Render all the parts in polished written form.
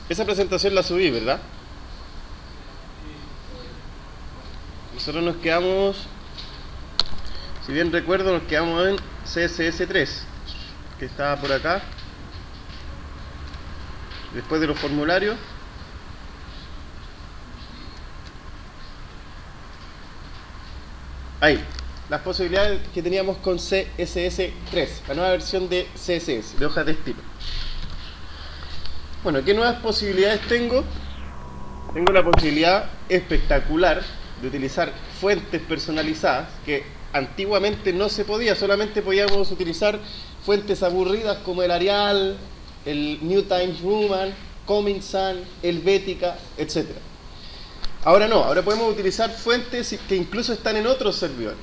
Esa presentación la subí, ¿verdad? Nosotros nos quedamos, si bien recuerdo, nos quedamos en CSS3, que estaba por acá, después de los formularios. Ahí, las posibilidades que teníamos con CSS3, la nueva versión de CSS, de hojas de estilo. Bueno, ¿qué nuevas posibilidades tengo? Tengo la posibilidad espectacular de utilizar fuentes personalizadas, que antiguamente no se podía, solamente podíamos utilizar fuentes aburridas como el Arial, el New Times Roman, Comic Sans, Helvética, etc. Ahora no, ahora podemos utilizar fuentes que incluso están en otros servidores.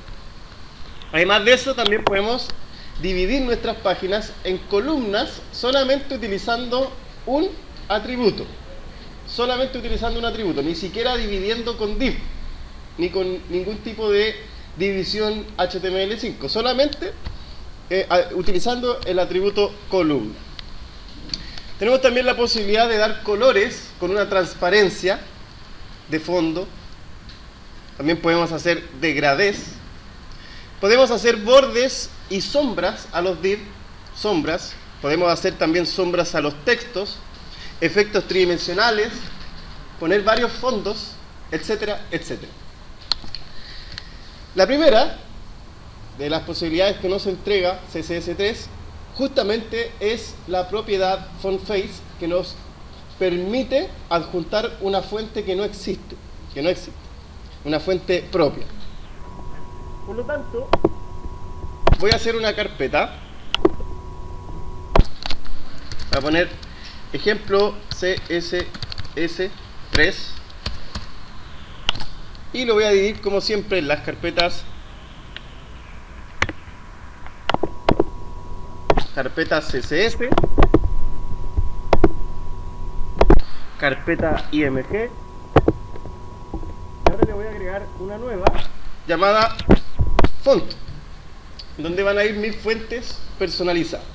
Además de eso, también podemos dividir nuestras páginas en columnas solamente utilizando un atributo. Solamente utilizando un atributo, ni siquiera dividiendo con div, ni con ningún tipo de división HTML5, solamente utilizando el atributo columna. Tenemos también la posibilidad de dar colores con una transparencia de fondo. También podemos hacer degradés. Podemos hacer bordes y sombras a los div, sombras. Podemos hacer también sombras a los textos, efectos tridimensionales, poner varios fondos, etcétera, etcétera. La primera de las posibilidades que nos entrega CSS3 justamente es la propiedad FontFace, que nos permite adjuntar una fuente que no existe, una fuente propia. Por lo tanto, voy a hacer una carpeta. Voy a poner ejemplo CSS3 y lo voy a dividir como siempre en las carpetas CSS, carpeta IMG, y ahora le voy a agregar una nueva llamada font, donde van a ir mis fuentes personalizadas.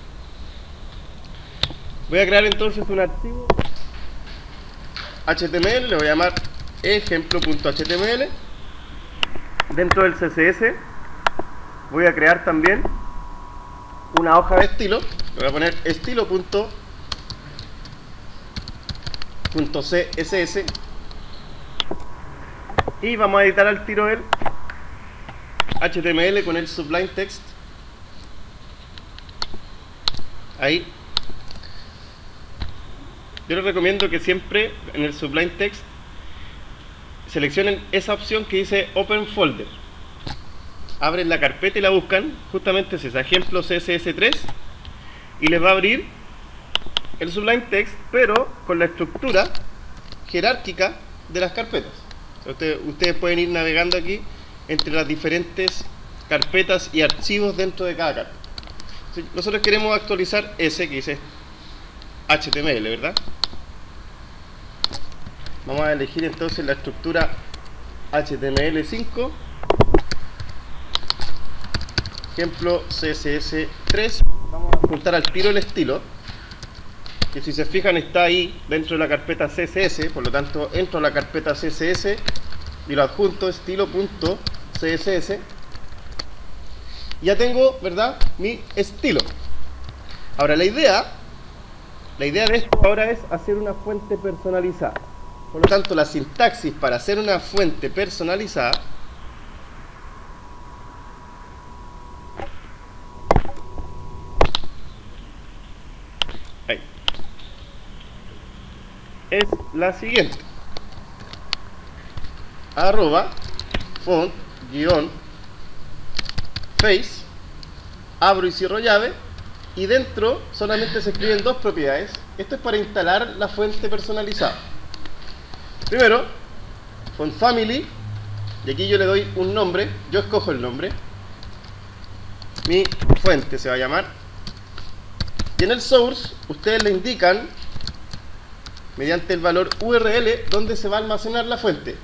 Voy a crear entonces un archivo HTML, le voy a llamar ejemplo.html. Dentro del CSS voy a crear también una hoja de estilo, le voy a poner estilo.css y vamos a editar al tiro el HTML con el Sublime Text. Ahí. Yo les recomiendo que siempre en el Sublime Text seleccionen esa opción que dice Open Folder. Abren la carpeta y la buscan, justamente es ese ejemplo CSS3, y les va a abrir el Sublime Text, pero con la estructura jerárquica de las carpetas. Ustedes pueden ir navegando aquí entre las diferentes carpetas y archivos dentro de cada carpeta. Nosotros queremos actualizar ese que dice HTML, ¿verdad? Vamos a elegir entonces la estructura HTML5, ejemplo CSS3. Vamos a juntar al tiro el estilo, que si se fijan está ahí dentro de la carpeta CSS, por lo tanto entro a la carpeta CSS y lo adjunto estilo.css. Ya tengo, ¿verdad?, mi estilo. Ahora la idea de esto ahora es hacer una fuente personalizada. Por lo tanto, la sintaxis para hacer una fuente personalizada es la siguiente: @font face, abro y cierro llave, y dentro solamente se escriben dos propiedades. Esto es para instalar la fuente personalizada. Primero, font family, y aquí yo le doy un nombre, yo escojo el nombre, mi fuente se va a llamar, y en el source ustedes le indican mediante el valor URL dónde se va a almacenar la fuente.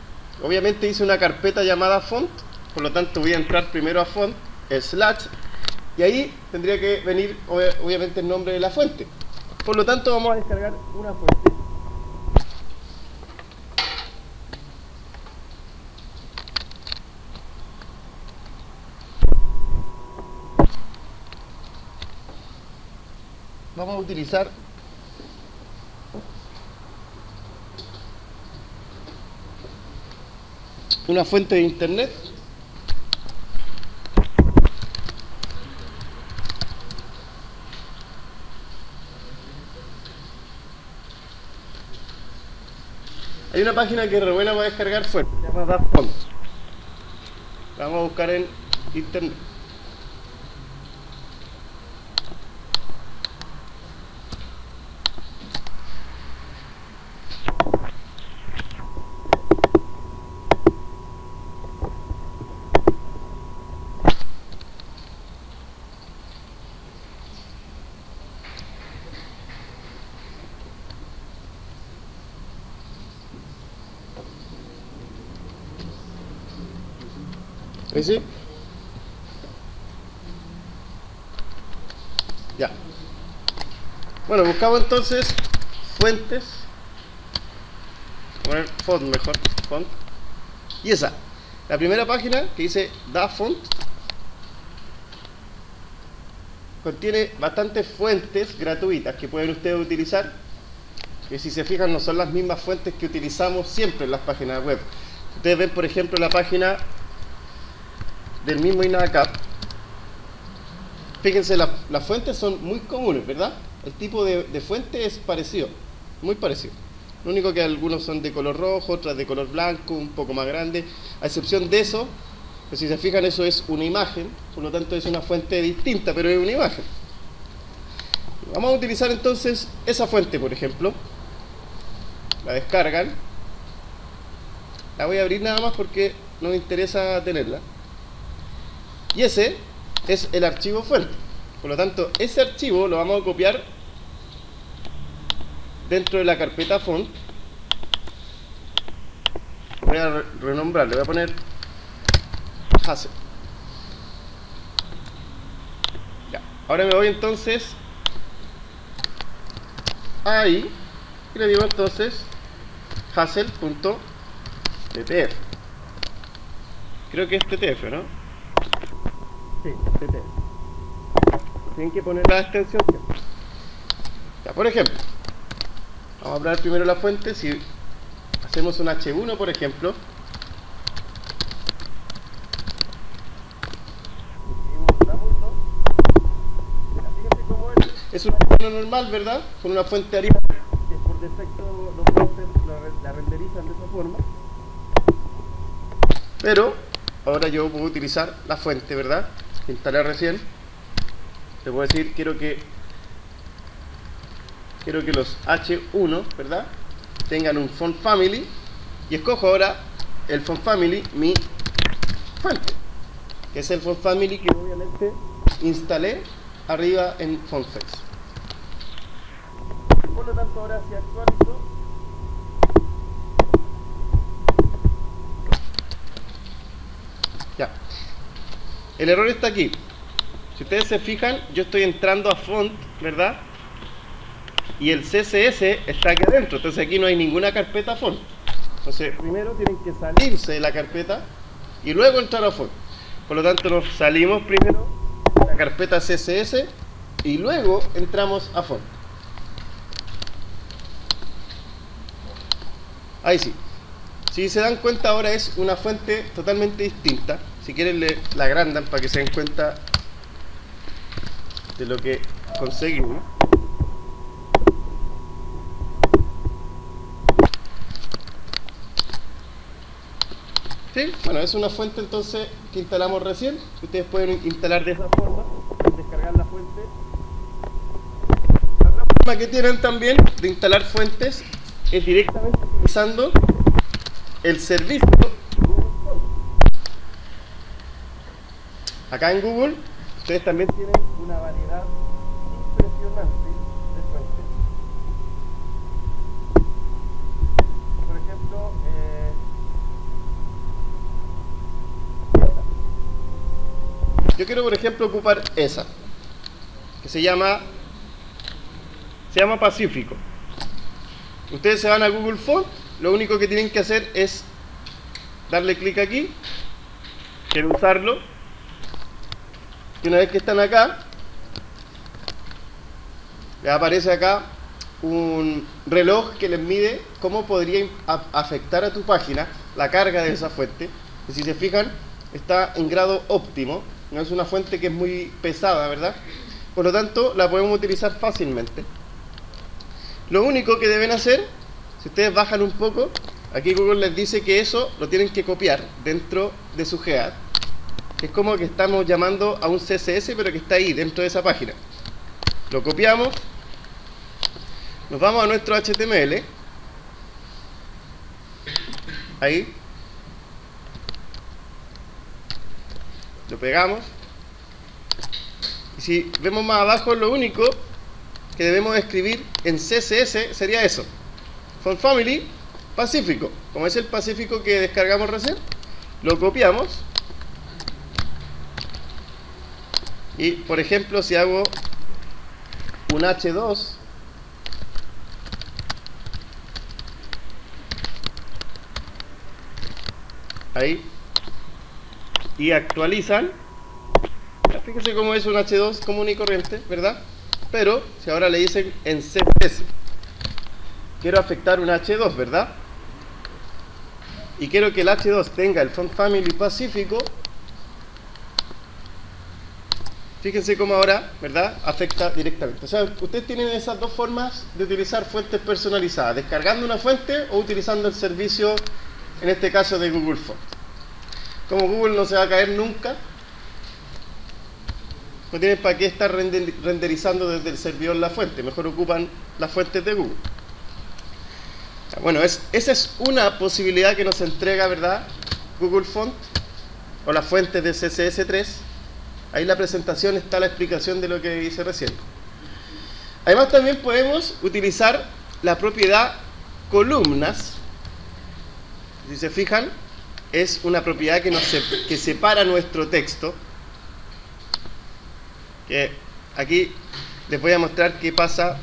Obviamente hice una carpeta llamada font, por lo tanto voy a entrar primero a font / y ahí tendría que venir obviamente el nombre de la fuente. Por lo tanto vamos a descargar una fuente vamos a utilizar una fuente de internet. Hay una página que es re buena para descargar fuentes, se llama DaFont. La vamos a buscar en internet. ¿Sí? Ya. Bueno, buscamos entonces fuentes. Voy a poner font mejor. Font. Y esa. La primera página que dice DaFont contiene bastantes fuentes gratuitas que pueden ustedes utilizar. Que si se fijan no son las mismas fuentes que utilizamos siempre en las páginas web. Ustedes ven, por ejemplo, la página del mismo INACAP. Fíjense, las fuentes son muy comunes, ¿verdad? El tipo de fuente es parecido, muy parecido. Lo único que algunos son de color rojo, otras de color blanco, un poco más grande. A excepción de eso, pues si se fijan, eso es una imagen, por lo tanto es una fuente distinta, pero es una imagen. Vamos a utilizar entonces esa fuente, por ejemplo. La descargan. La voy a abrir nada más porque no me interesa tenerla. Y ese es el archivo fuente. Por lo tanto, ese archivo lo vamos a copiar dentro de la carpeta font. Voy a renombrarle, voy a poner Hazel. Ya. Ahora me voy entonces ahí y le digo entonces Hazel.ttf. Creo que es TTF, ¿no? Sí, TTF. Tienen que poner la extensión. Ya, por ejemplo, vamos a hablar primero la fuente. Si hacemos un H1, por ejemplo, es un H1 normal, ¿verdad? Con una fuente Arial, que por defecto los browsers la renderizan de esa forma. Pero ahora yo puedo utilizar la fuente, ¿verdad? Que instalé recién. Le puedo decir, quiero que los H1, ¿verdad?, tengan un font family, y escojo ahora el font family, mi fuente, que es el font family que obviamente instalé arriba en FontFace. Por lo tanto, ahora si actualizo, ya, el error está aquí. Si ustedes se fijan, yo estoy entrando a font, ¿verdad? Y el CSS está aquí adentro, entonces aquí no hay ninguna carpeta font. Entonces primero tienen que salirse de la carpeta y luego entrar a font. Por lo tanto nos salimos primero de la carpeta CSS y luego entramos a font. Ahí sí. Si se dan cuenta, ahora es una fuente totalmente distinta. Si quieren la agrandan para que se den cuenta de lo que conseguimos. ¿Sí? Bueno, es una fuente entonces que instalamos recién. Ustedes pueden instalar de esa forma, descargar la fuente. La otra forma que tienen también de instalar fuentes es directamente utilizando el servicio Google Font. Acá en Google ustedes también tienen una variedad impresionante de fuentes. Por ejemplo, yo quiero, por ejemplo, ocupar esa, que se llama Pacífico. Ustedes se van a Google Font, lo único que tienen que hacer es darle clic aquí, quiero usarlo, y una vez que están acá, Les aparece acá un reloj que les mide cómo podría afectar a tu página la carga de esa fuente. Y si se fijan, está en grado óptimo, no es una fuente que es muy pesada, ¿verdad? Por lo tanto, la podemos utilizar fácilmente. Lo único que deben hacer, si ustedes bajan un poco, aquí Google les dice que eso lo tienen que copiar dentro de su Gead, que es como que estamos llamando a un CSS, pero que está ahí dentro de esa página. Lo copiamos, nos vamos a nuestro HTML, ahí, lo pegamos, y si vemos más abajo, lo único que debemos escribir en CSS sería eso: Font Family Pacífico, como es el Pacífico que descargamos recién. Lo copiamos y, por ejemplo, si hago un H2, ahí, y actualizan, fíjense cómo es un H2 común y corriente, ¿verdad? Pero si ahora le dicen en CSS, quiero afectar un H2, ¿verdad? Y quiero que el H2 tenga el Font Family Pacífico, fíjense cómo ahora, ¿verdad?, afecta directamente. O sea, ustedes tienen esas dos formas de utilizar fuentes personalizadas: descargando una fuente o utilizando el servicio, en este caso, de Google Fonts. Como Google no se va a caer nunca, no tienen para qué estar renderizando desde el servidor la fuente, mejor ocupan las fuentes de Google. Bueno, esa es una posibilidad que nos entrega, ¿verdad?, Google Font, o las fuentes de CSS3. Ahí en la presentación está la explicación de lo que hice recién. Además, también podemos utilizar la propiedad columnas. Si se fijan, es una propiedad que separa nuestro texto. Que aquí les voy a mostrar qué pasa,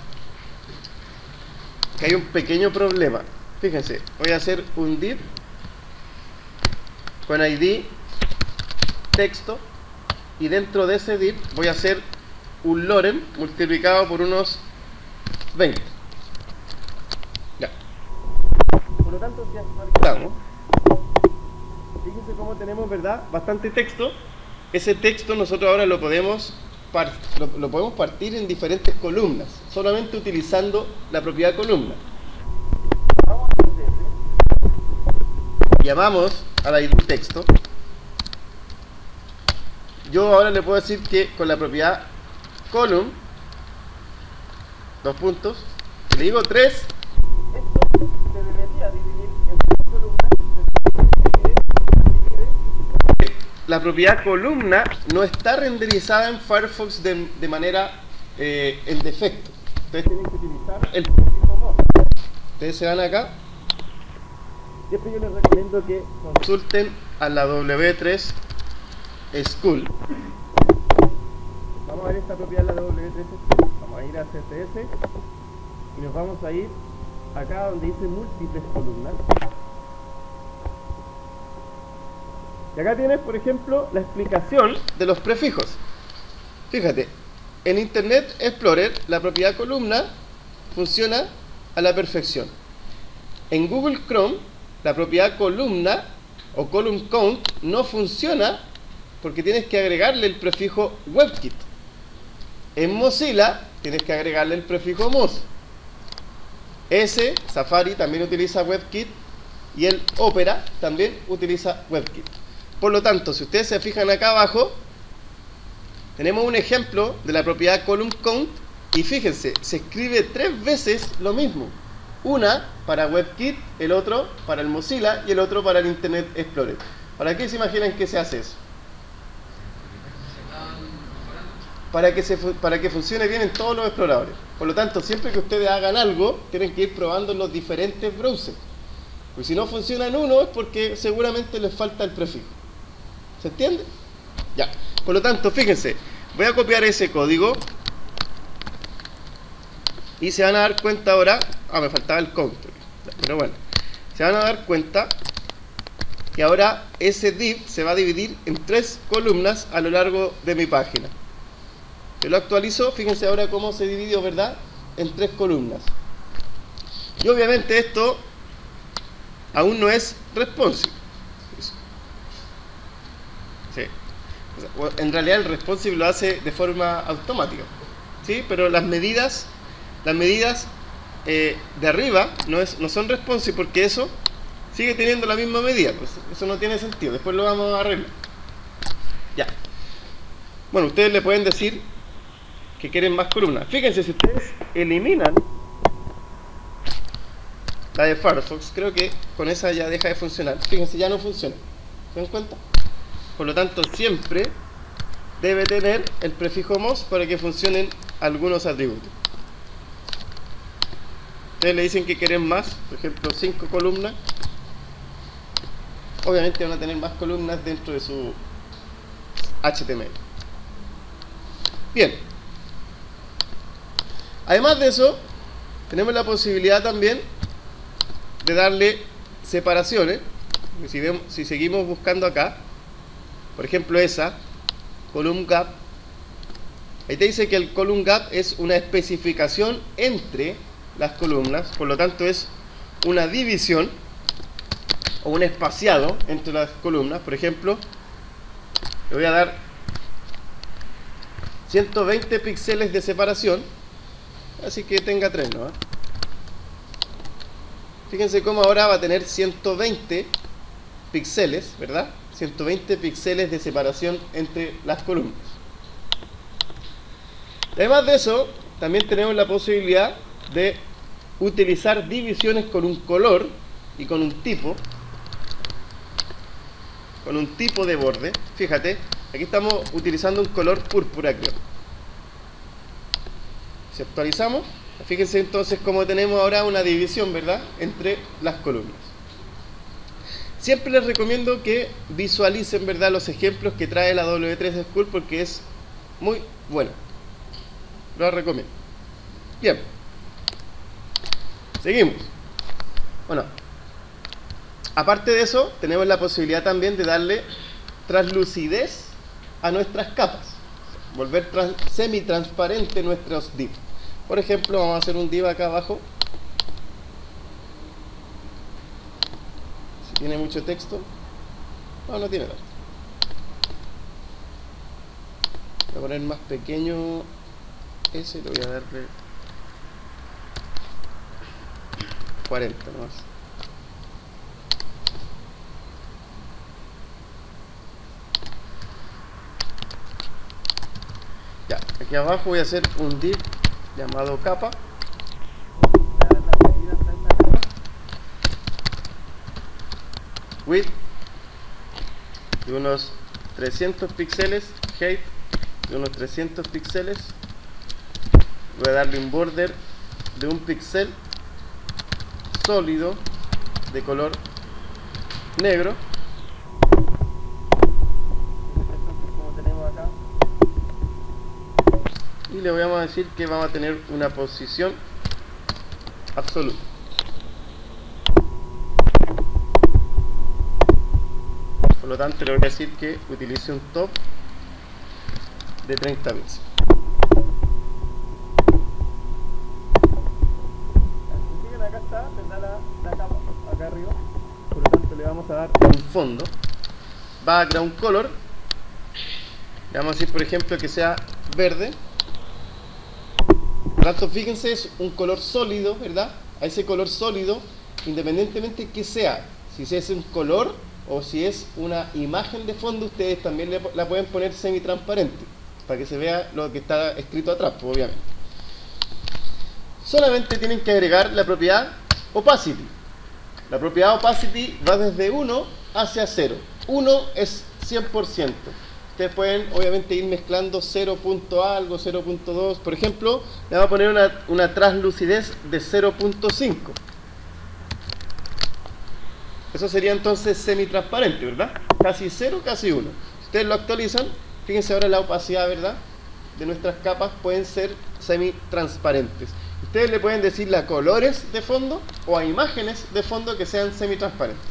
que hay un pequeño problema. Fíjense, voy a hacer un div con ID texto, y dentro de ese div voy a hacer un lorem multiplicado por unos 20. Ya. Por lo tanto, si actualizamos, fíjense cómo tenemos, ¿verdad?, bastante texto. Ese texto nosotros ahora lo podemos partir en diferentes columnas, solamente utilizando la propiedad columna. Llamamos a la ID texto. Yo ahora le puedo decir que con la propiedad column, dos puntos, le digo 3, esto se debería dividir en 3 columnas. La propiedad columna no está renderizada en Firefox de manera en defecto. Ustedes tienen que utilizar el prefijo more. Ustedes se van acá. Siempre yo les recomiendo que consulten a la W3 School. Vamos a ver esta propiedad de la W3 School. Vamos a ir a CSS y nos vamos a ir acá donde dice múltiples columnas. Y acá tienes, por ejemplo, la explicación de los prefijos. Fíjate, en Internet Explorer la propiedad columna funciona a la perfección. En Google Chrome la propiedad columna o column count no funciona porque tienes que agregarle el prefijo WebKit. En Mozilla tienes que agregarle el prefijo moz. Safari también utiliza WebKit y el Opera también utiliza WebKit. Por lo tanto, si ustedes se fijan acá abajo, tenemos un ejemplo de la propiedad column count y fíjense, se escribe 3 veces lo mismo. Una para WebKit, el otro para el Mozilla y el otro para el Internet Explorer. ¿Para qué se imaginan que se hace eso? Para que funcione bien en todos los exploradores. Por lo tanto, siempre que ustedes hagan algo, tienen que ir probando en los diferentes browsers. Porque si no funciona en uno es porque seguramente les falta el prefijo. ¿Se entiende? Ya. Por lo tanto, fíjense, voy a copiar ese código y se van a dar cuenta ahora. Me faltaba el counter, pero bueno, se van a dar cuenta que ahora ese div se va a dividir en 3 columnas a lo largo de mi página. Se lo actualizó, fíjense ahora cómo se dividió, ¿verdad? En 3 columnas. Y obviamente esto aún no es responsive. Sí. En realidad el responsive lo hace de forma automática, ¿sí? Pero las medidas de arriba no son responsive, porque eso sigue teniendo la misma medida. Pues eso no tiene sentido. Después lo vamos a arreglar. Ya. Bueno, ustedes le pueden decir que quieren más columnas. Fíjense, si ustedes eliminan la de Firefox, creo que con esa ya deja de funcionar. Fíjense, ya no funciona. ¿Se dan cuenta? Por lo tanto, siempre debe tener el prefijo MOS para que funcionen algunos atributos. Ustedes le dicen que quieren más, por ejemplo 5 columnas. Obviamente van a tener más columnas dentro de su HTML. Bien. Además de eso, tenemos la posibilidad también de darle separaciones. Si seguimos buscando acá, por ejemplo esa, column gap, ahí te dice que el column gap es una especificación entre las columnas, por lo tanto es una división o un espaciado entre las columnas. Por ejemplo, le voy a dar 120 píxeles de separación, así que tenga 3, ¿no? Fíjense cómo ahora va a tener 120 píxeles, ¿verdad? 120 píxeles de separación entre las columnas. Además de eso, también tenemos la posibilidad de utilizar divisiones con un color y con un tipo de borde. Fíjate, aquí estamos utilizando un color púrpura, creo. Si actualizamos, fíjense entonces cómo tenemos ahora una división, ¿verdad?, entre las columnas. Siempre les recomiendo que visualicen, ¿verdad?, los ejemplos que trae la W3 School, porque es muy bueno. Lo recomiendo. Bien. Seguimos. Bueno, aparte de eso, tenemos la posibilidad también de darle translucidez a nuestras capas. Volver semi-transparente nuestros divs. Por ejemplo, vamos a hacer un div acá abajo. Si tiene mucho texto. No tiene tanto. Voy a poner más pequeño ese, lo voy a darle 40 nomás. Ya, aquí abajo voy a hacer un div llamado capa. Width de unos 300 píxeles, height de unos 300 píxeles. Voy a darle un border de 1 píxel sólido de color negro. Como tenemos acá. Y le vamos a decir que vamos a tener una posición absoluta. Por lo tanto, le voy a decir que utilice un top de 30 bits. Acá está, tendrá la capa acá arriba. Por lo tanto, le vamos a dar un fondo. Background color. Le vamos a decir, por ejemplo, que sea verde. Por lo tanto, fíjense, es un color sólido, ¿verdad? A ese color sólido, independientemente que sea, si es un color o si es una imagen de fondo, ustedes también la pueden poner semi-transparente para que se vea lo que está escrito atrás, pues, obviamente. Solamente tienen que agregar la propiedad opacity. La propiedad opacity va desde 1 hacia 0. 1 es 100%. Ustedes pueden obviamente ir mezclando 0. algo, 0.2. Por ejemplo, le vamos a poner una translucidez de 0.5. Eso sería entonces semi-transparente, ¿verdad? Casi 0, casi 1. Si ustedes lo actualizan, fíjense ahora la opacidad, ¿verdad?, de nuestras capas pueden ser semi-transparentes. Ustedes le pueden decirle a colores de fondo o a imágenes de fondo que sean semi-transparentes.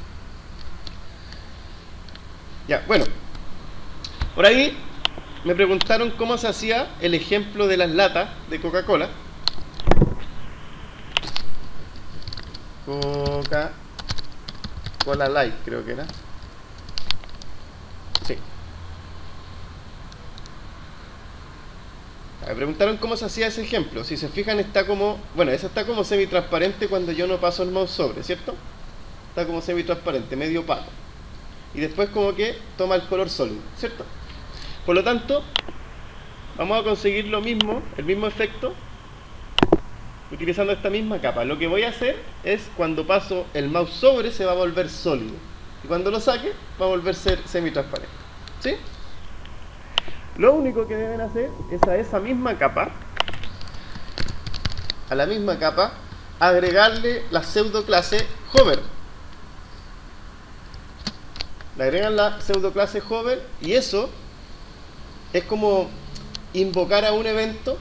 Ya, bueno. Por ahí me preguntaron cómo se hacía el ejemplo de las latas de Coca-Cola. Coca-Cola Light, creo que era. Sí. Me preguntaron cómo se hacía ese ejemplo. Si se fijan, está como... Bueno, esa está como semi-transparente cuando yo no paso el mouse sobre, ¿cierto? Está como semi-transparente, medio opaco. Y después como que toma el color sólido, ¿cierto? Por lo tanto, vamos a conseguir lo mismo, el mismo efecto, utilizando esta misma capa. Lo que voy a hacer es, cuando paso el mouse sobre, se va a volver sólido. Y cuando lo saque, va a volver a ser semi-transparente. ¿Sí? Lo único que deben hacer es a esa misma capa, agregarle la pseudo clase hover. Le agregan la pseudo clase hover y eso es como invocar a un evento,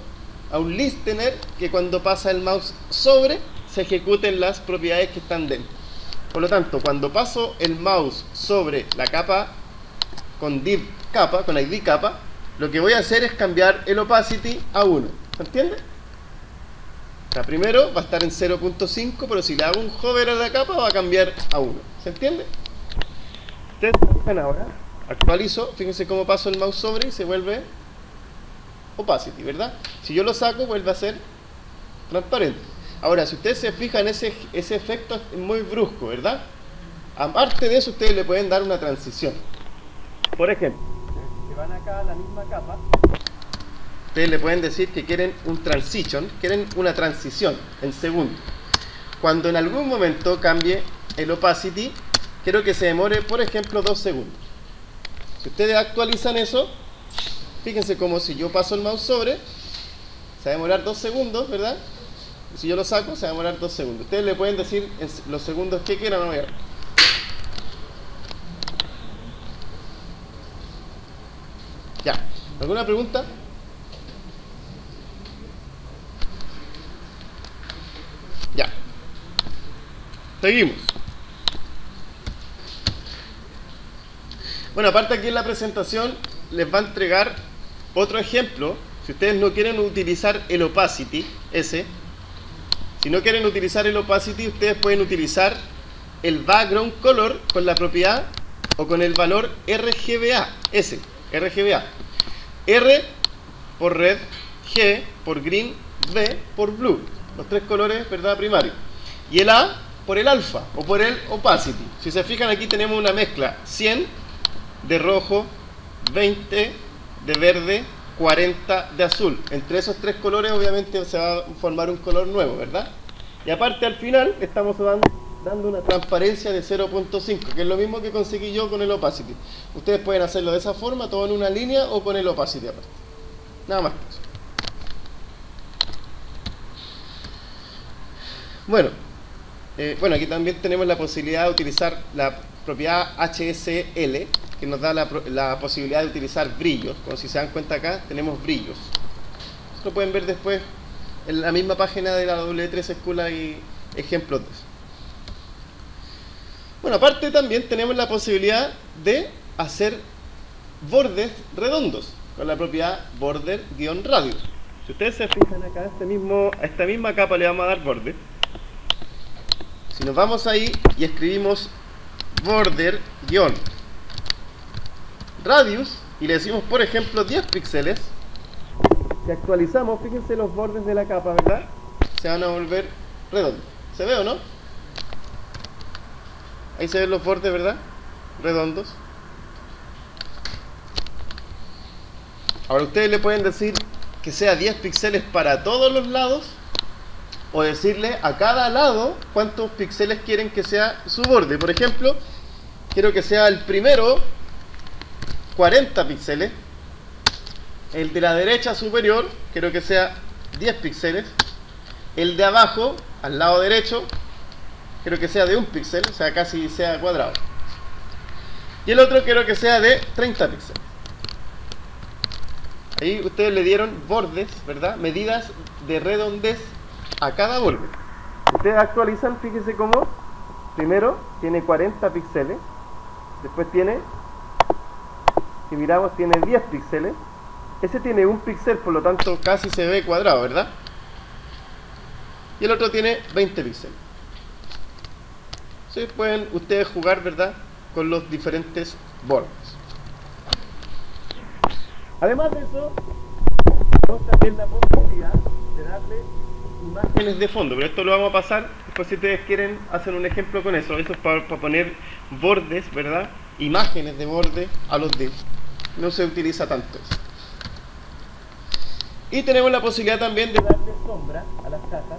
a un listener, que cuando pasa el mouse sobre se ejecuten las propiedades que están dentro. Por lo tanto, cuando paso el mouse sobre la capa con div capa, con id capa, lo que voy a hacer es cambiar el opacity a 1. ¿Se entiende? O sea, primero va a estar en 0.5, pero si le hago un hover a la capa va a cambiar a 1. ¿Se entiende? Ustedes se fijan ahora, actualizo, fíjense cómo paso el mouse sobre y se vuelve opacity, ¿verdad? Si yo lo saco, vuelve a ser transparente. Ahora, si ustedes se fijan, ese efecto es muy brusco, ¿verdad? Aparte de eso, ustedes le pueden dar una transición. Por ejemplo, si van acá a la misma capa, ustedes le pueden decir que quieren un transition, quieren una transición en segundos. Cuando en algún momento cambie el opacity, quiero que se demore, por ejemplo, 2 segundos. Si ustedes actualizan eso, fíjense como si yo paso el mouse sobre, se va a demorar 2 segundos, ¿verdad? Y si yo lo saco, se va a demorar 2 segundos. Ustedes le pueden decir en los segundos que quieran, no voy a ver. Ya. ¿Alguna pregunta? Ya. Seguimos. Bueno, aparte aquí en la presentación les va a entregar otro ejemplo. Si ustedes no quieren utilizar el opacity, si no quieren utilizar el opacity, ustedes pueden utilizar el background color con la propiedad o con el valor RGBA, RGBA. R por red, G por green, B por blue. Los 3 colores, ¿verdad?, primarios. Y el A por el alfa o por el opacity. Si se fijan, aquí tenemos una mezcla 100 de rojo, 20 de verde, 40 de azul. Entre esos 3 colores obviamente se va a formar un color nuevo, ¿verdad? Y aparte, al final le estamos dando una transparencia de 0.5, que es lo mismo que conseguí yo con el opacity. Ustedes pueden hacerlo de esa forma, todo en una línea, o con el opacity aparte. Nada más que eso. Bueno, aquí también tenemos la posibilidad de utilizar la propiedad HSL, que nos da la posibilidad de utilizar brillos. Como si se dan cuenta acá, tenemos brillos. Esto lo pueden ver después en la misma página de la W3 School, hay ejemplos de eso. Bueno, aparte también tenemos la posibilidad de hacer bordes redondos con la propiedad border-radius. Si ustedes se fijan acá, a esta misma capa le vamos a dar borde. Si nos vamos ahí y escribimos border-radius y le decimos, por ejemplo, 10 píxeles, si actualizamos, fíjense los bordes de la capa, ¿verdad? Se van a volver redondos. ¿Se ve o no? Ahí se ven los bordes, ¿verdad? Redondos. Ahora ustedes le pueden decir que sea 10 píxeles para todos los lados, o decirle a cada lado cuántos píxeles quieren que sea su borde. Por ejemplo, quiero que sea el primero 40 píxeles, el de la derecha superior quiero que sea 10 píxeles, el de abajo, al lado derecho, quiero que sea de 1 píxel, o sea, casi sea cuadrado, y el otro quiero que sea de 30 píxeles. Ahí ustedes le dieron bordes, ¿verdad? Medidas de redondez a cada borde. Ustedes actualizan, fíjense cómo primero tiene 40 píxeles, después tiene, si miramos, tiene 10 píxeles, ese tiene un píxel, por lo tanto casi se ve cuadrado, ¿verdad? Y el otro tiene 20 píxeles. Sí, pueden ustedes jugar, ¿verdad?, con los diferentes bordes. Además de eso, tenemos también la posibilidad de darle imágenes de fondo, pero esto lo vamos a pasar después. Si ustedes quieren hacer un ejemplo con eso, eso es para poner bordes, ¿verdad?, imágenes de borde a los divs. No se utiliza tanto eso. Y tenemos la posibilidad también de darle sombra a las cajas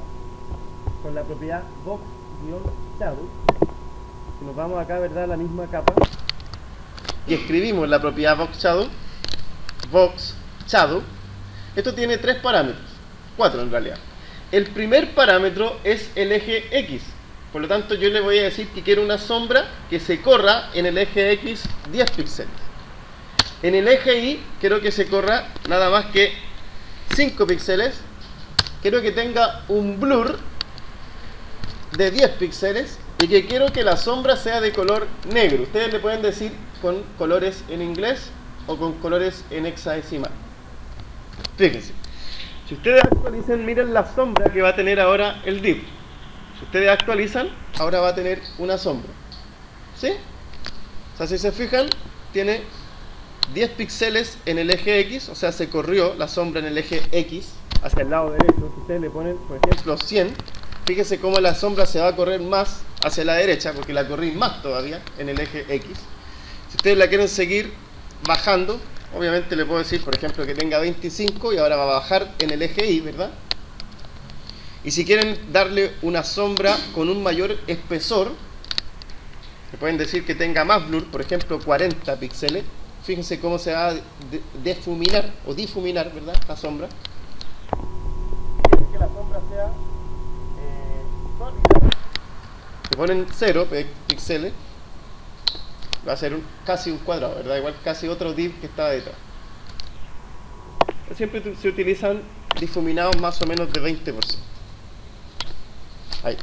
con la propiedad box-shadow. Si nos vamos acá, ¿verdad?, a la misma capa y escribimos la propiedad box-shadow, esto tiene 3 parámetros, 4 en realidad. El primer parámetro es el eje X, por lo tanto yo le voy a decir que quiero una sombra que se corra en el eje X 10 píxeles. En el eje Y quiero que se corra nada más que 5 píxeles. Quiero que tenga un blur de 10 píxeles y que quiero que la sombra sea de color negro. Ustedes le pueden decir con colores en inglés o con colores en hexadecimal. Fíjense, si ustedes actualizan, miren la sombra que va a tener ahora el div. Si ustedes actualizan, ahora va a tener una sombra, ¿sí? O sea, si se fijan, tiene 10 píxeles en el eje X, o sea, se corrió la sombra en el eje X hacia el lado derecho. Si ustedes le ponen, por ejemplo, 100, fíjense cómo la sombra se va a correr más hacia la derecha, porque la corrí más todavía en el eje X. Si ustedes la quieren seguir bajando, obviamente le puedo decir, por ejemplo, que tenga 25 y ahora va a bajar en el eje Y, ¿verdad? Y si quieren darle una sombra con un mayor espesor, le pueden decir que tenga más blur, por ejemplo, 40 píxeles. Fíjense cómo se va a difuminar, ¿verdad?, la sombra. Si quieren que la sombra sea sólida, le ponen 0 píxeles, va a ser casi un cuadrado, ¿verdad? Igual casi otro div que estaba detrás. Siempre se utilizan difuminados más o menos de 20%. Ahí.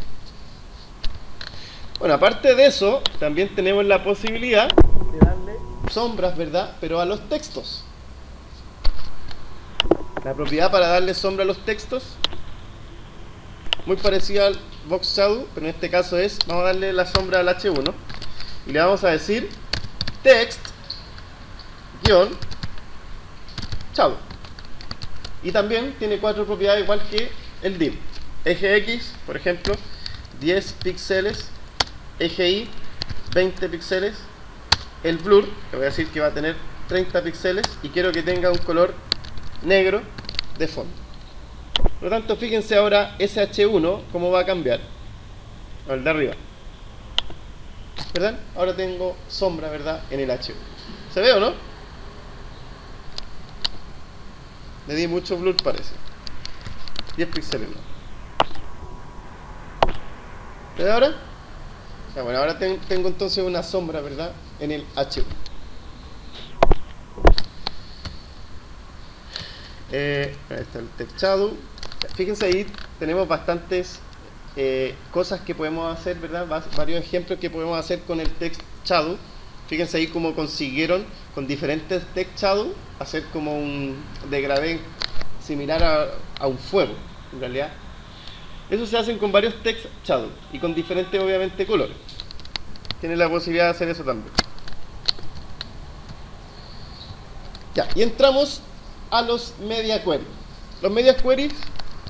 Bueno, aparte de eso, también tenemos la posibilidad de darle sombras, ¿verdad?, pero a los textos. La propiedad para darle sombra a los textos, muy parecida al box shadow, pero en este caso vamos a darle la sombra al H1 y le vamos a decir text -shadow. Y también tiene 4 propiedades igual que el div. Eje X, por ejemplo, 10 píxeles. Eje Y, 20 píxeles. El blur, le voy a decir que va a tener 30 píxeles y quiero que tenga un color negro de fondo. Por lo tanto, fíjense ahora ese H1 cómo va a cambiar. El de arriba, ¿verdad? Ahora tengo sombra, ¿verdad?, en el H1. ¿Se ve o no? Le di mucho blur, parece. 10 píxeles más. ¿Se ve ahora? Ya, bueno, ahora tengo entonces una sombra, ¿verdad?, en el H1. Ahí está el text shadow. Fíjense, ahí tenemos bastantes cosas que podemos hacer, ¿verdad? Varios ejemplos que podemos hacer con el text shadow. Fíjense ahí cómo consiguieron con diferentes text shadow hacer como un degradé similar a un fuego, en realidad. Eso se hacen con varios text shadow y con diferentes, obviamente, colores. Tienen la posibilidad de hacer eso también. Ya, y entramos a los media queries. Los media queries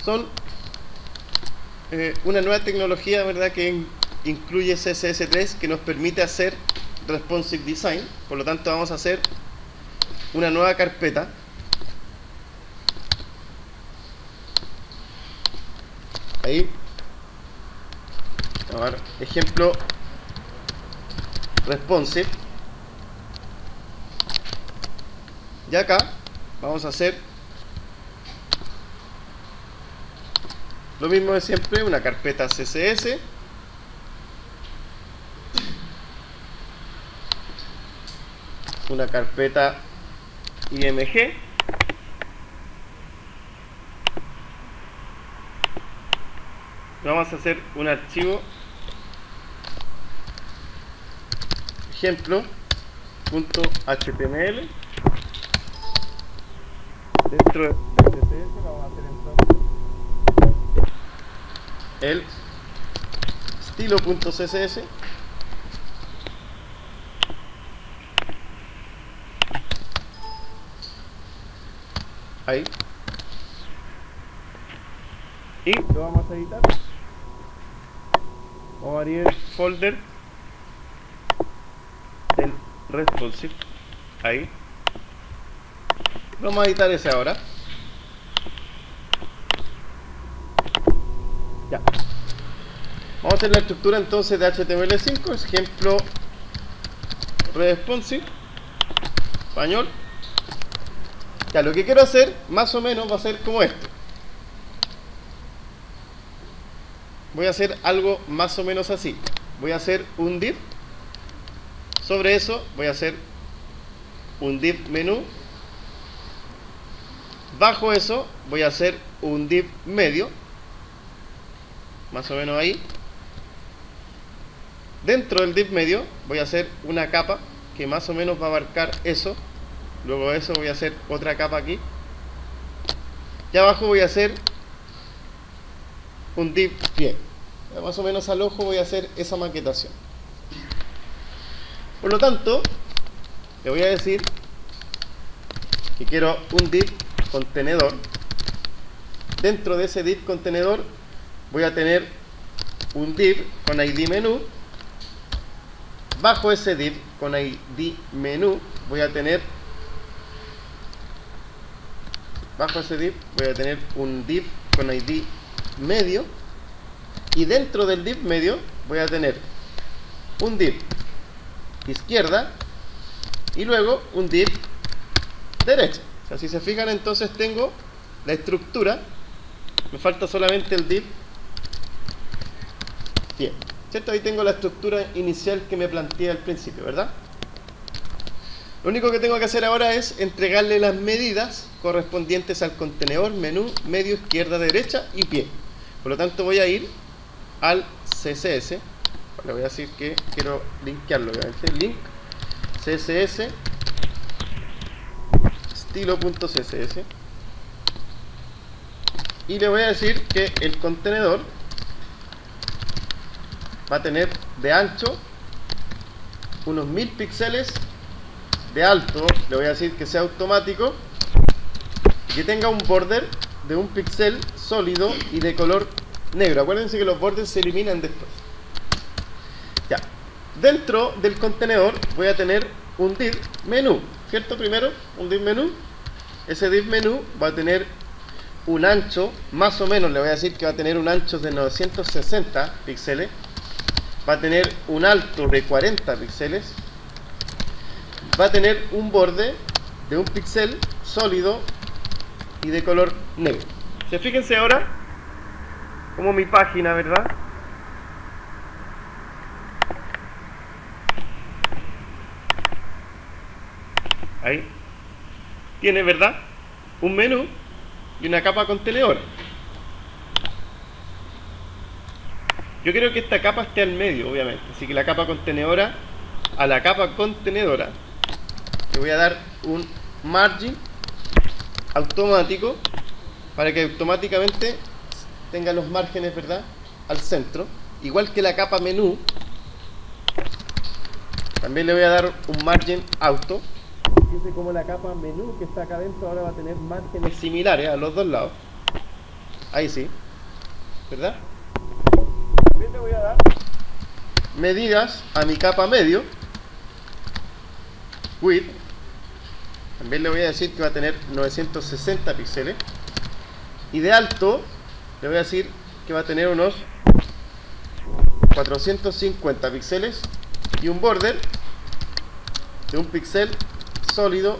son una nueva tecnología, ¿verdad?, que incluye CSS3, que nos permite hacer responsive design. Por lo tanto, vamos a hacer una nueva carpeta. Ahí. A ver, ejemplo responsive. Y acá vamos a hacer lo mismo de siempre, una carpeta CSS, una carpeta IMG, vamos a hacer un archivo ejemplo.html dentro del CSS vamos a hacer entonces el estilo.css. Ahí. Y lo vamos a editar. Vamos a abrir el folder del responsive. Ahí. Vamos a editar ese ahora. Ya. Vamos a hacer la estructura entonces de HTML5. Ejemplo responsive. Español. Ya, lo que quiero hacer más o menos va a ser como esto. Voy a hacer algo más o menos así. Voy a hacer un div. Sobre eso voy a hacer un div menú. Bajo eso voy a hacer un div medio. Más o menos ahí. Dentro del div medio voy a hacer una capa que más o menos va a abarcar eso. Luego de eso voy a hacer otra capa aquí. Y abajo voy a hacer un div pie. Más o menos al ojo voy a hacer esa maquetación. Por lo tanto, le voy a decir que quiero un div contenedor. Dentro de ese div contenedor voy a tener un div con ID menú. Bajo ese div con ID menú voy a tener un div con ID medio. Y dentro del div medio voy a tener un div izquierda y luego un div derecha. O sea, si se fijan, entonces tengo la estructura. Me falta solamente el div pie. ¿Cierto? Ahí tengo la estructura inicial que me planteé al principio, ¿verdad? Lo único que tengo que hacer ahora es entregarle las medidas correspondientes al contenedor, menú, medio, izquierda, derecha y pie. Por lo tanto voy a ir al CSS. Le voy a decir que quiero linkearlo, obviamente. Link CSS estilo.css. Y le voy a decir que el contenedor va a tener de ancho unos 1000 píxeles, de alto le voy a decir que sea automático y que tenga un border de 1 píxel sólido y de color negro. Acuérdense que los bordes se eliminan después. Ya. Dentro del contenedor voy a tener un div menú, ¿cierto? Primero un div menú. Ese div menú va a tener un ancho, más o menos le voy a decir que va a tener un ancho de 960 píxeles. Va a tener un alto de 40 píxeles. Va a tener un borde de 1 píxel sólido y de color negro. Fíjense ahora como mi página, ¿verdad? Ahí tiene, ¿verdad?, un menú y una capa contenedora. Yo quiero que esta capa esté al medio, obviamente, así que la capa contenedora, a la capa contenedora le voy a dar un margin automático para que automáticamente tenga los márgenes, ¿verdad?, al centro. Igual que la capa menú, también le voy a dar un margin auto. Fíjense como la capa menú que está acá adentro ahora va a tener márgenes similares a los dos lados. Ahí sí, ¿verdad? También le voy a dar medidas a mi capa medio, width. También le voy a decir que va a tener 960 píxeles. Y de alto le voy a decir que va a tener unos 450 píxeles y un border de 1 píxel sólido,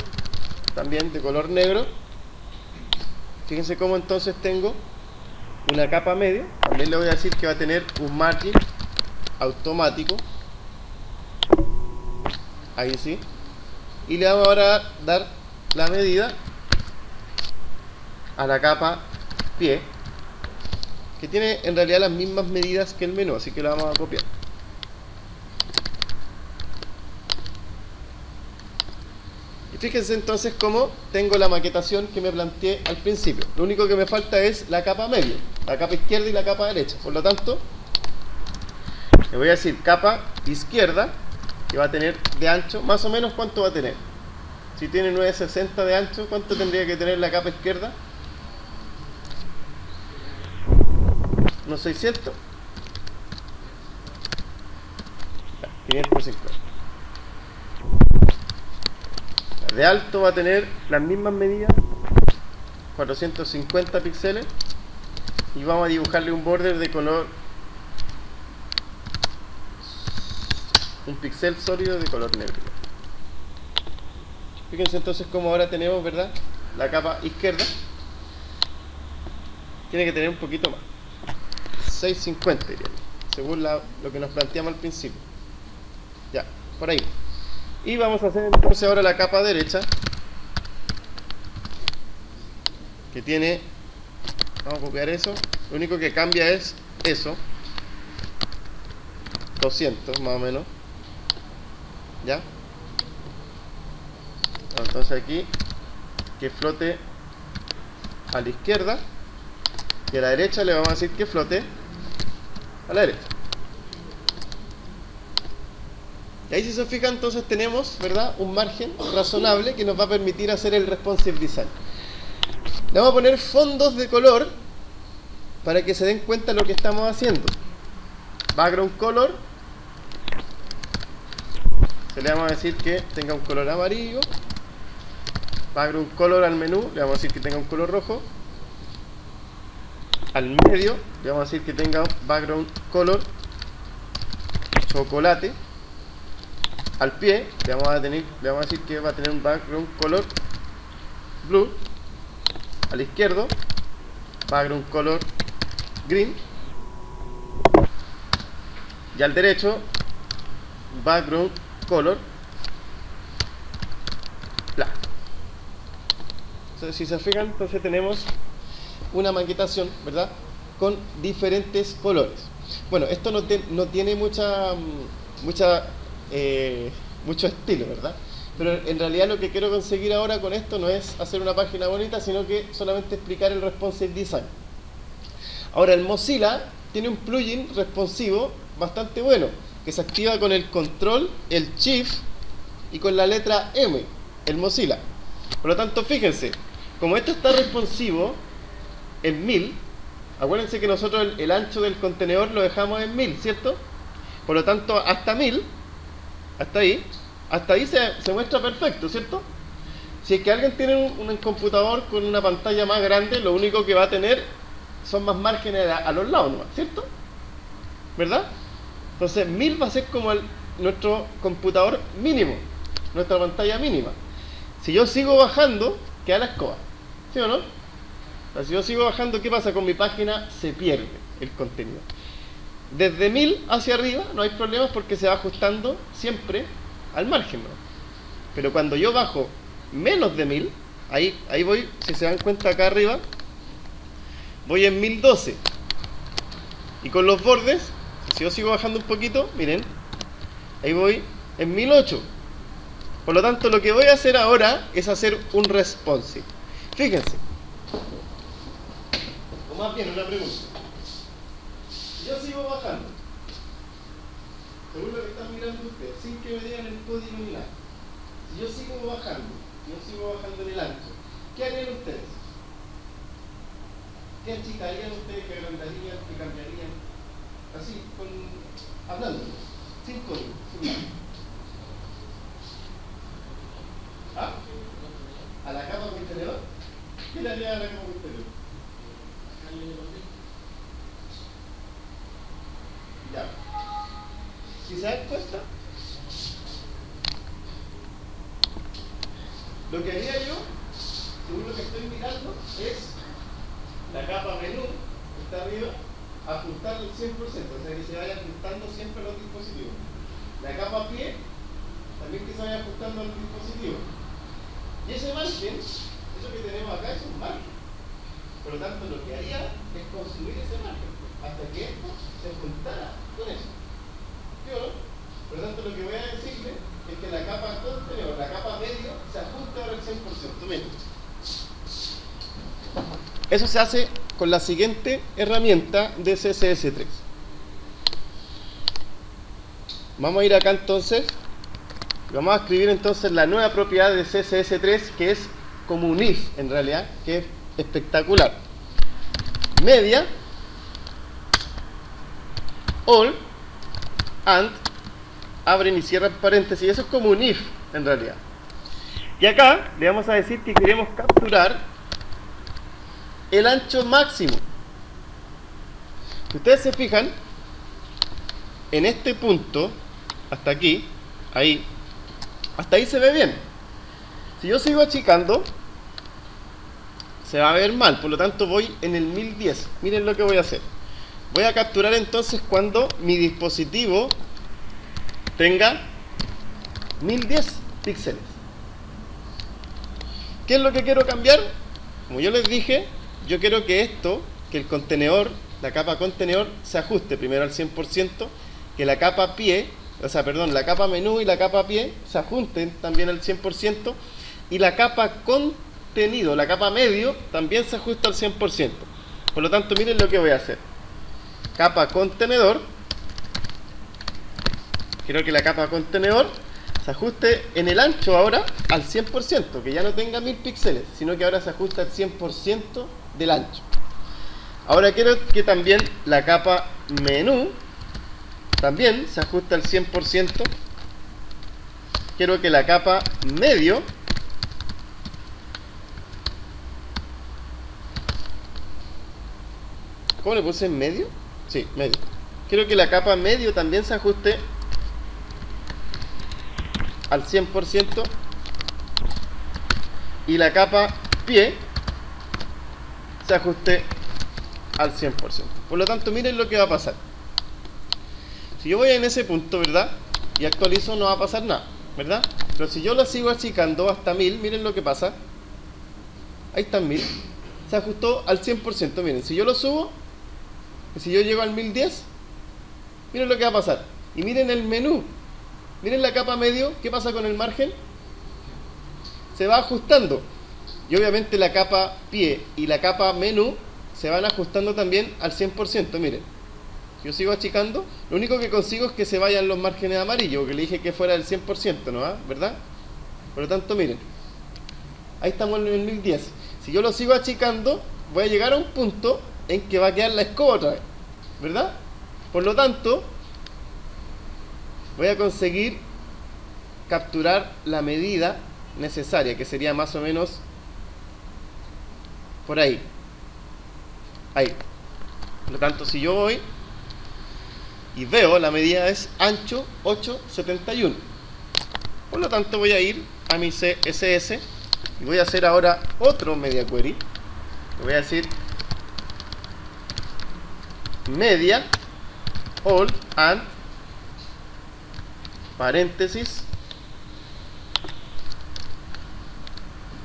también de color negro. Fíjense cómo entonces tengo una capa media. También le voy a decir que va a tener un margin automático. Ahí sí. Y le vamos ahora a dar la medida a la capa pie, que tiene en realidad las mismas medidas que el menú, así que la vamos a copiar. Fíjense entonces cómo tengo la maquetación que me planteé al principio. Lo único que me falta es la capa medio, la capa izquierda y la capa derecha. Por lo tanto, le voy a decir capa izquierda, que va a tener de ancho, más o menos ¿cuánto va a tener? Si tiene 960 de ancho, ¿cuánto tendría que tener la capa izquierda? Unos 600. 550. De alto va a tener las mismas medidas, 450 píxeles, y vamos a dibujarle un border de color, un píxel sólido de color negro. Fíjense entonces como ahora tenemos, ¿verdad?, la capa izquierda. Tiene que tener un poquito más, 650 diría, según lo que nos planteamos al principio. Ya, por ahí. Y vamos a hacer entonces ahora la capa derecha, que tiene, vamos a copiar eso, lo único que cambia es eso, 200 más o menos, ¿ya? Entonces aquí, que flote a la izquierda, y a la derecha le vamos a decir que flote a la derecha. Y ahí, si se fijan, entonces tenemos, ¿verdad?, un margen razonable que nos va a permitir hacer el responsive design. Le vamos a poner fondos de color para que se den cuenta de lo que estamos haciendo. Background color, se le vamos a decir que tenga un color amarillo. Background color al menú, le vamos a decir que tenga un color rojo. Al medio, le vamos a decir que tenga un background color chocolate. Al pie le vamos a decir que va a tener un background color blue. Al izquierdo, background color green. Y al derecho, background color black. Entonces, si se fijan, entonces tenemos una maquetación, ¿verdad?, con diferentes colores. Bueno, esto no tiene mucho estilo, ¿verdad? Pero en realidad lo que quiero conseguir ahora con esto no es hacer una página bonita, sino que solamente explicar el responsive design. Ahora, el Mozilla tiene un plugin responsivo bastante bueno, que se activa con el control, el shift y con la letra M, el Mozilla. Por lo tanto, fíjense, como esto está responsivo en 1000, acuérdense que nosotros el ancho del contenedor lo dejamos en 1000, ¿cierto? Por lo tanto, hasta 1000, hasta ahí se muestra perfecto, ¿cierto? Si es que alguien tiene un computador con una pantalla más grande, lo único que va a tener son más márgenes a los lados, ¿no? ¿Cierto? ¿Verdad? Entonces 1000 va a ser como nuestro computador mínimo, nuestra pantalla mínima. Si yo sigo bajando, queda la escoba, ¿sí o no? O sea, si yo sigo bajando, ¿qué pasa con mi página? Se pierde el contenido. Desde 1000 hacia arriba no hay problemas porque se va ajustando siempre al margen, ¿no? Pero cuando yo bajo menos de 1000, ahí voy, si se dan cuenta acá arriba, voy en 1012. Y con los bordes, si yo sigo bajando un poquito, miren, ahí voy en 1008. Por lo tanto, lo que voy a hacer ahora es hacer un responsive. Fíjense. O más bien, una pregunta. Si yo sigo bajando, según lo que están mirando ustedes, sin que me digan el código ni nada, si yo sigo bajando en el ancho, ¿qué harían ustedes? ¿Qué achicarían ustedes, que agrandarían, que cambiarían? Así, hablando, sin código, sin nada. ¿Ah? ¿A la capa contenedor? ¿Qué le haría a la capa contenedor? Ya. Si se dan cuenta, lo que haría yo, según lo que estoy mirando, es la capa menú, que está arriba, ajustarlo al 100%, o sea que se vaya ajustando siempre los dispositivos. La capa pie, también que se vaya ajustando al dispositivo. Y ese margen, eso que tenemos acá es un margen. Por lo tanto, lo que haría es construir ese margen hasta que esto se juntara con eso. ¿Sí o no? Por lo tanto, lo que voy a decirle es que la capa contenedor, la capa medio, se ajusta ajuste ahora el 100%. Miren. Eso se hace con la siguiente herramienta de CSS3. Vamos a ir acá entonces. Vamos a escribir entonces la nueva propiedad de CSS3, que es como un if en realidad, que es espectacular. Media, all, and, abren y cierran paréntesis. Eso es como un if en realidad. Y acá le vamos a decir que queremos capturar el ancho máximo. Si ustedes se fijan, en este punto, hasta aquí, ahí, hasta ahí se ve bien. Si yo sigo achicando, se va a ver mal, por lo tanto voy en el 1010. Miren lo que voy a hacer. Voy a capturar entonces cuando mi dispositivo tenga 1010 píxeles. ¿Qué es lo que quiero cambiar? Como yo les dije, yo quiero que esto, que el contenedor, la capa contenedor, se ajuste primero al 100%, que la capa pie, o sea, perdón, la capa menú y la capa pie se ajusten también al 100%, y la capa contenido, la capa medio, también se ajusta al 100%. Por lo tanto, miren lo que voy a hacer. Capa contenedor, quiero que la capa contenedor se ajuste en el ancho ahora al 100%, que ya no tenga 1000 píxeles, sino que ahora se ajusta al 100% del ancho. Ahora quiero que también la capa menú también se ajuste al 100%. Quiero que la capa medio ¿cómo le puse en medio? Sí, medio. Quiero que la capa medio también se ajuste al 100% y la capa pie se ajuste al 100%. Por lo tanto, miren lo que va a pasar. Si yo voy en ese punto, ¿verdad? Y actualizo, no va a pasar nada, ¿verdad? Pero si yo lo sigo achicando hasta 1000, miren lo que pasa. Ahí está 1000. Se ajustó al 100%. Miren, si yo lo subo, si yo llego al 1010, miren lo que va a pasar. Y miren el menú. Miren la capa medio, ¿qué pasa con el margen? Se va ajustando. Y obviamente la capa pie y la capa menú se van ajustando también al 100%. Miren, si yo sigo achicando, lo único que consigo es que se vayan los márgenes amarillos, porque le dije que fuera del 100%, ¿no? ¿Verdad? Por lo tanto, miren, ahí estamos en el 1010. Si yo lo sigo achicando, voy a llegar a un punto en que va a quedar la escoba otra vez, ¿verdad? Por lo tanto, voy a conseguir capturar la medida necesaria, que sería más o menos por ahí. Ahí. Por lo tanto, si yo voy y veo, la medida es ancho 871. Por lo tanto, voy a ir a mi CSS y voy a hacer ahora otro media query. Le voy a decir media all and paréntesis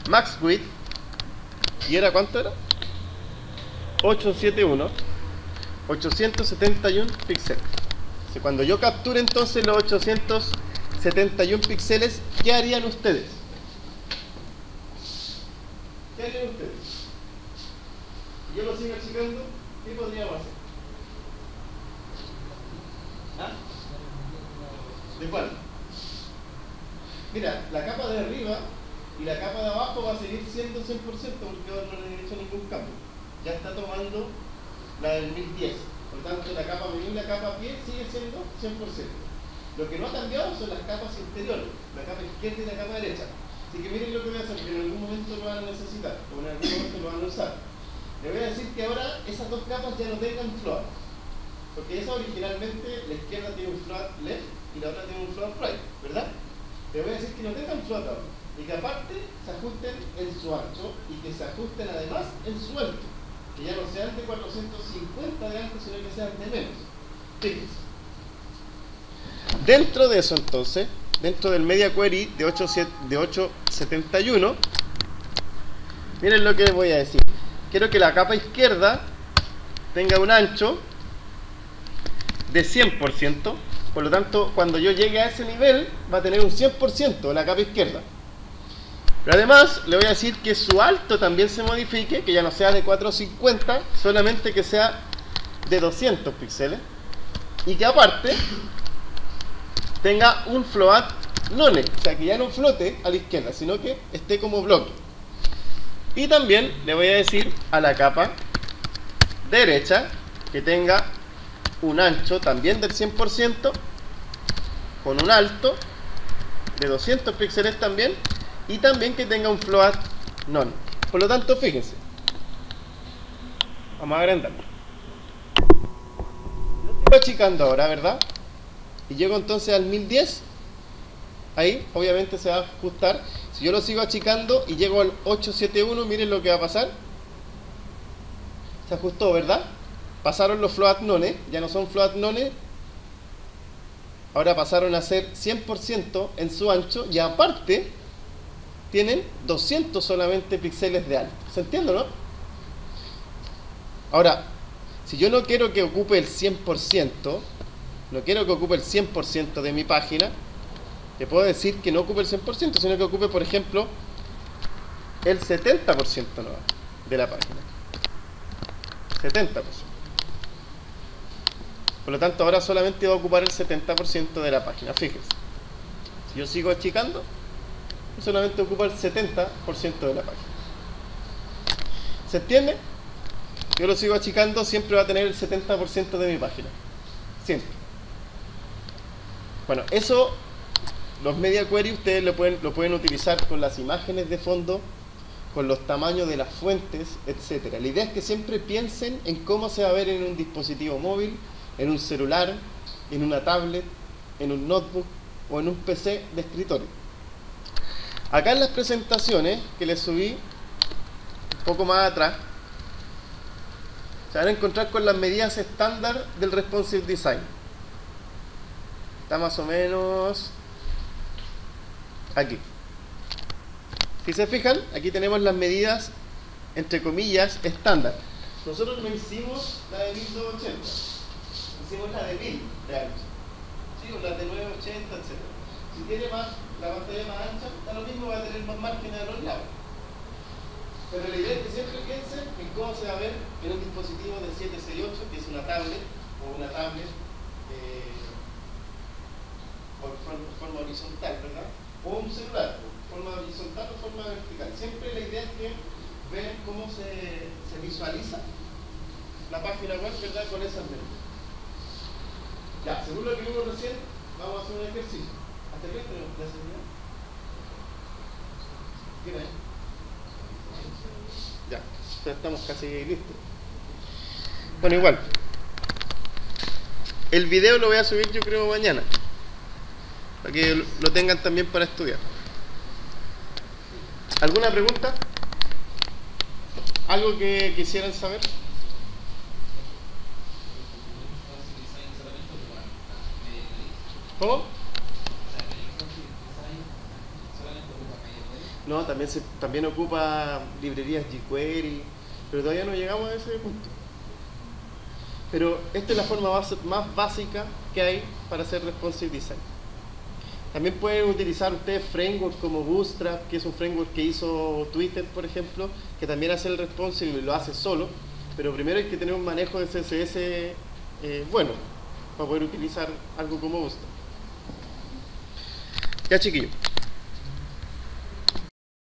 max width, y era ¿cuánto era? 871 píxeles. Cuando yo capture entonces los 871 píxeles, ¿qué harían ustedes? ¿Qué harían ustedes? Si yo lo sigo achicando, ¿qué podríamos hacer? ¿Ah? ¿De cuál? Mira, la capa de arriba y la capa de abajo va a seguir siendo 100% porque no le he hecho ningún cambio. Ya está tomando la del 1010. Por tanto, la capa menú y la capa pie sigue siendo 100%. Lo que no ha cambiado son las capas interiores, la capa izquierda y la capa derecha. Así que miren lo que voy a hacer, porque en algún momento lo van a necesitar, o en algún momento lo van a usar. Le voy a decir que ahora esas dos capas ya no tengan float, porque esa originalmente, la izquierda tiene un float left y la otra tiene un float right, ¿verdad? Le voy a decir que no tengan float ahora, y que aparte se ajusten en su ancho y que se ajusten además en su alto, que ya no sean de 450 de alto, sino que sean de menos. Fíjense. Dentro de eso entonces, dentro del media query de 871, miren lo que voy a decir. Quiero que la capa izquierda tenga un ancho de 100%, por lo tanto, cuando yo llegue a ese nivel, va a tener un 100% la capa izquierda. Pero además le voy a decir que su alto también se modifique, que ya no sea de 450, solamente que sea de 200 píxeles. Y que aparte tenga un float none, o sea que ya no flote a la izquierda, sino que esté como bloque. Y también le voy a decir a la capa derecha que tenga un ancho también del 100%, con un alto de 200 píxeles también, y también que tenga un float none. Por lo tanto, fíjense, vamos a agrandarlo. Lo estoy achicando ahora, ¿verdad? Y llego entonces al 1010. Ahí obviamente se va a ajustar. Si yo lo sigo achicando y llego al 871, miren lo que va a pasar. Se ajustó, ¿verdad? Pasaron los float none, ya no son float none. Ahora pasaron a ser 100% en su ancho y aparte tienen 200 solamente píxeles de alto. ¿Se entiende, no? Ahora, si yo no quiero que ocupe el 100%, no quiero que ocupe el 100% de mi página, te puedo decir que no ocupe el 100%, sino que ocupe, por ejemplo, el 70% de la página. 70%. Por lo tanto, ahora solamente va a ocupar el 70% de la página. Fíjense. Si yo sigo achicando, solamente ocupa el 70% de la página. ¿Se entiende? Yo lo sigo achicando, siempre va a tener el 70% de mi página. Siempre. Bueno, eso, los media query ustedes lo pueden utilizar con las imágenes de fondo, con los tamaños de las fuentes, etcétera. La idea es que siempre piensen en cómo se va a ver en un dispositivo móvil, en un celular, en una tablet, en un notebook o en un PC de escritorio. Acá en las presentaciones que les subí un poco más atrás, se van a encontrar con las medidas estándar del responsive design. Está más o menos aquí. Si se fijan, aquí tenemos las medidas entre comillas estándar. Nosotros no hicimos la de 1280, hicimos la de 1000 de ancho, ¿sí? O la de 980, etc. Si tiene más, la pantalla más ancha, da lo mismo, va a tener más márgenes a los lados. Pero la idea es que siempre piensen en cómo se va a ver en un dispositivo de 768, que es una tablet, o una tablet por forma horizontal, ¿verdad? O un celular, forma horizontal o forma vertical. Siempre la idea es que vean cómo se visualiza la página web, ¿verdad? Con esas medidas. Ya, según lo que vimos recién, vamos a hacer un ejercicio. ¿Hasta qué tenemos clase ya? ¿Qué ven? Ya estamos casi listos. Bueno, igual. El video lo voy a subir yo creo mañana, para que lo tengan también para estudiar. ¿Alguna pregunta? ¿Algo que quisieran saber? ¿Cómo? No, también ocupa librerías jQuery, pero todavía no llegamos a ese punto. Pero esta es la forma más básica que hay para hacer responsive design. También pueden utilizar ustedes frameworks como Bootstrap, que es un framework que hizo Twitter, por ejemplo, que también hace el responsive y lo hace solo, pero primero hay que tener un manejo de CSS bueno, para poder utilizar algo como Bootstrap. Ya, chiquillos.